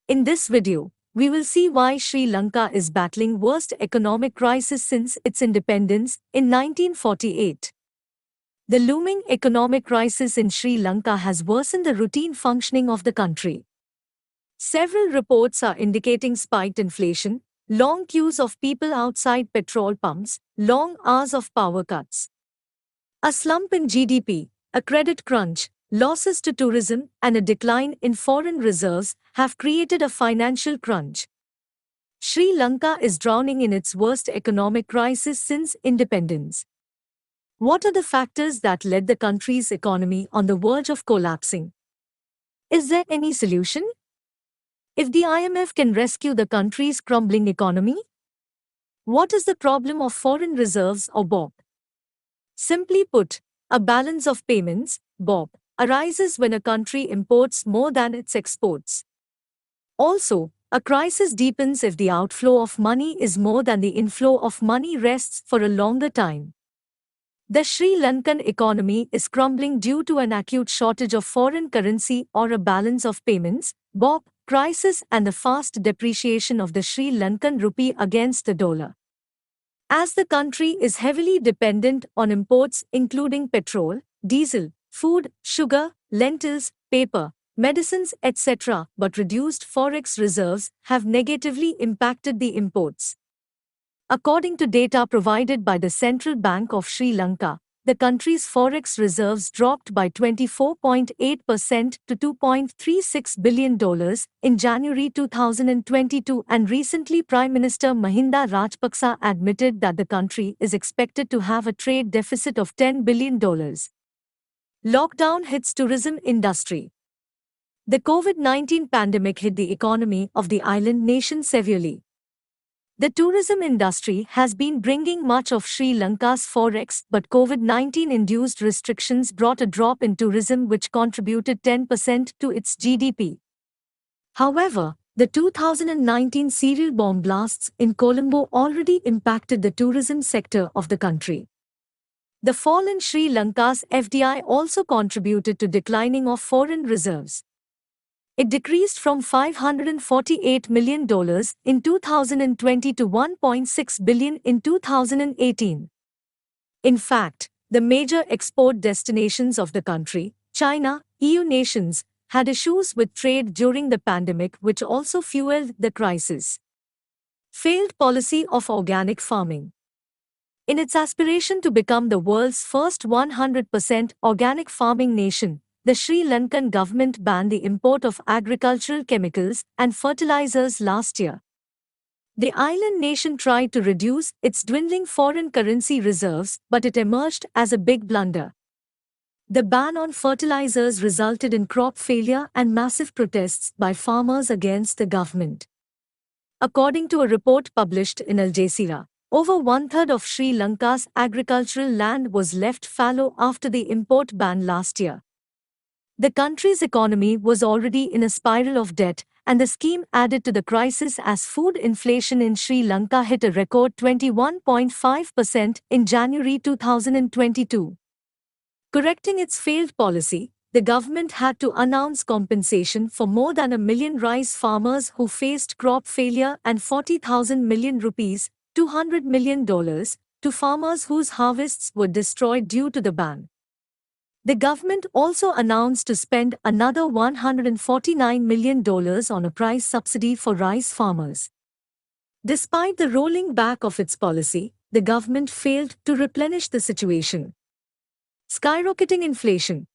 In this video, we will see why Sri Lanka is battling worst economic crisis since its independence in 1948. The looming economic crisis in Sri Lanka has worsened the routine functioning of the country. Several reports are indicating spiked inflation, long queues of people outside petrol pumps, long hours of power cuts, a slump in GDP, a credit crunch, losses to tourism, and a decline in foreign reserves have created a financial crunch. Sri Lanka is drowning in its worst economic crisis since independence. What are the factors that led the country's economy on the verge of collapsing? Is there any solution? If the IMF can rescue the country's crumbling economy? What is the problem of foreign reserves or BOP? Simply put, a balance of payments, BOP, arises when a country imports more than its exports. Also, a crisis deepens if the outflow of money is more than the inflow of money rests for a longer time. The Sri Lankan economy is crumbling due to an acute shortage of foreign currency or a balance of payments, BOP, crisis and the fast depreciation of the Sri Lankan rupee against the dollar. As the country is heavily dependent on imports including petrol, diesel, food, sugar, lentils, paper, medicines, etc., but reduced forex reserves have negatively impacted the imports. According to data provided by the Central Bank of Sri Lanka, the country's forex reserves dropped by 24.8% to $2.36 billion in January 2022, and recently Prime Minister Mahinda Rajapaksa admitted that the country is expected to have a trade deficit of $10 billion. Lockdown hits tourism industry. The COVID-19 pandemic hit the economy of the island nation severely. The tourism industry has been bringing much of Sri Lanka's forex, but COVID-19 induced restrictions brought a drop in tourism which contributed 10% to its GDP. However, the 2019 serial bomb blasts in Colombo already impacted the tourism sector of the country. The fall in Sri Lanka's FDI also contributed to declining of foreign reserves. It decreased from $548 million in 2020 to $1.6 billion in 2018. In fact, the major export destinations of the country, China, EU nations, had issues with trade during the pandemic, which also fueled the crisis. Failed policy of organic farming. In its aspiration to become the world's first 100% organic farming nation, the Sri Lankan government banned the import of agricultural chemicals and fertilizers last year. The island nation tried to reduce its dwindling foreign currency reserves, but it emerged as a big blunder. The ban on fertilizers resulted in crop failure and massive protests by farmers against the government. According to a report published in Al Jazeera, over one-third of Sri Lanka's agricultural land was left fallow after the import ban last year. The country's economy was already in a spiral of debt, and the scheme added to the crisis as food inflation in Sri Lanka hit a record 21.5% in January 2022. Correcting its failed policy, the government had to announce compensation for more than 1 million rice farmers who faced crop failure and 40,000 million rupees, $200 million, to farmers whose harvests were destroyed due to the ban. The government also announced to spend another $149 million on a price subsidy for rice farmers. Despite the rolling back of its policy, the government failed to replenish the situation. Skyrocketing inflation.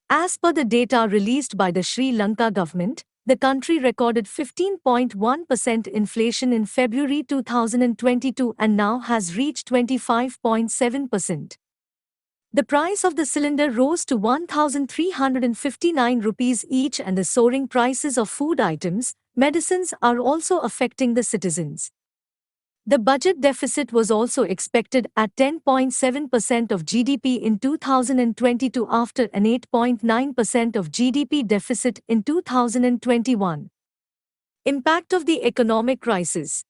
As per the data released by the Sri Lanka government, the country recorded 15.1% inflation in February 2022 and now has reached 25.7%. The price of the cylinder rose to 1,359 rupees each, and the soaring prices of food items, medicines are also affecting the citizens. The budget deficit was also expected at 10.7% of GDP in 2022 after an 8.9% of GDP deficit in 2021. Impact of the economic crisis.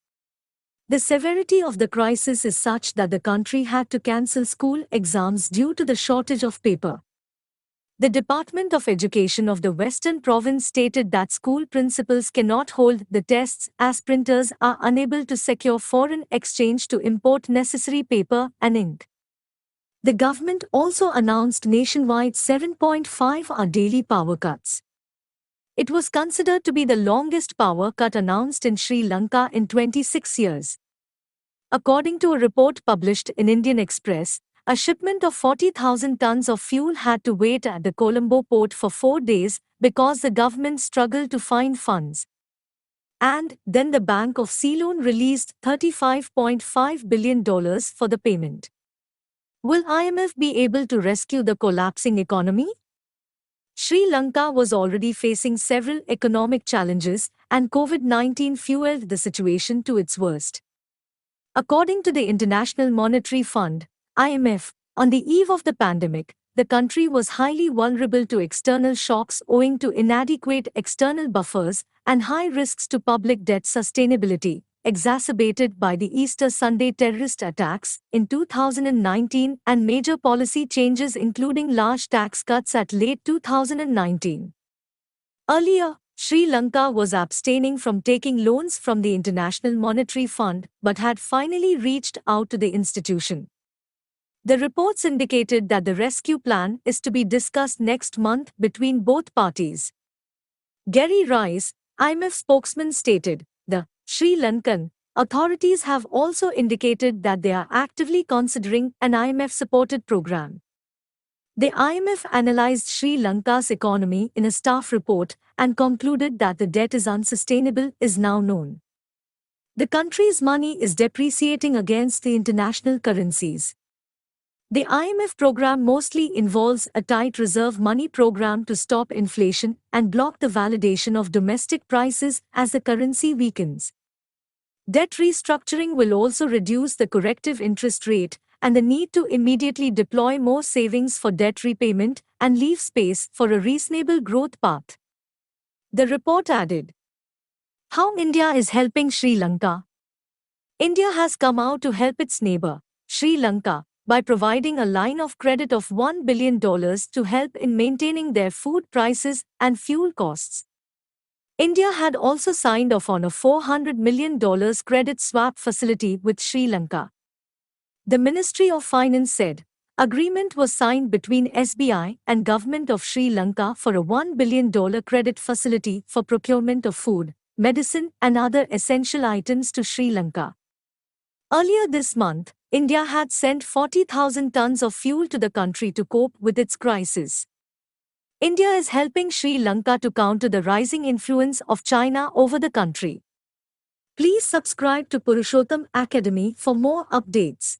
The severity of the crisis is such that the country had to cancel school exams due to the shortage of paper. The Department of Education of the Western Province stated that school principals cannot hold the tests as printers are unable to secure foreign exchange to import necessary paper and ink. The government also announced nationwide 7.5-hour daily power cuts. It was considered to be the longest power cut announced in Sri Lanka in 26 years. According to a report published in Indian Express, a shipment of 40,000 tons of fuel had to wait at the Colombo port for 4 days because the government struggled to find funds. And then the Bank of Ceylon released $35.5 billion for the payment. Will IMF be able to rescue the collapsing economy? Sri Lanka was already facing several economic challenges, and COVID-19 fueled the situation to its worst. According to the International Monetary Fund, IMF, on the eve of the pandemic, the country was highly vulnerable to external shocks owing to inadequate external buffers and high risks to public debt sustainability, exacerbated by the Easter Sunday terrorist attacks in 2019 and major policy changes including large tax cuts at late 2019. Earlier, Sri Lanka was abstaining from taking loans from the International Monetary Fund but had finally reached out to the institution. The reports indicated that the rescue plan is to be discussed next month between both parties. Gary Rice, IMF spokesman, stated, the Sri Lankan authorities have also indicated that they are actively considering an IMF-supported program. The IMF analyzed Sri Lanka's economy in a staff report and concluded that the debt is unsustainable is now known. The country's money is depreciating against the international currencies. The IMF program mostly involves a tight reserve money program to stop inflation and block the validation of domestic prices as the currency weakens. Debt restructuring will also reduce the corrective interest rate and the need to immediately deploy more savings for debt repayment and leave space for a reasonable growth path. The report added, how India is helping Sri Lanka. India has come out to help its neighbor, Sri Lanka, by providing a line of credit of $1 billion to help in maintaining their food prices and fuel costs. India had also signed off on a $400 million credit swap facility with Sri Lanka. The Ministry of Finance said, agreement was signed between SBI and Government of Sri Lanka for a $1 billion credit facility for procurement of food, medicine and other essential items to Sri Lanka. Earlier this month, India had sent 40,000 tons of fuel to the country to cope with its crisis. India is helping Sri Lanka to counter the rising influence of China over the country. Please subscribe to Purushottam Academy for more updates.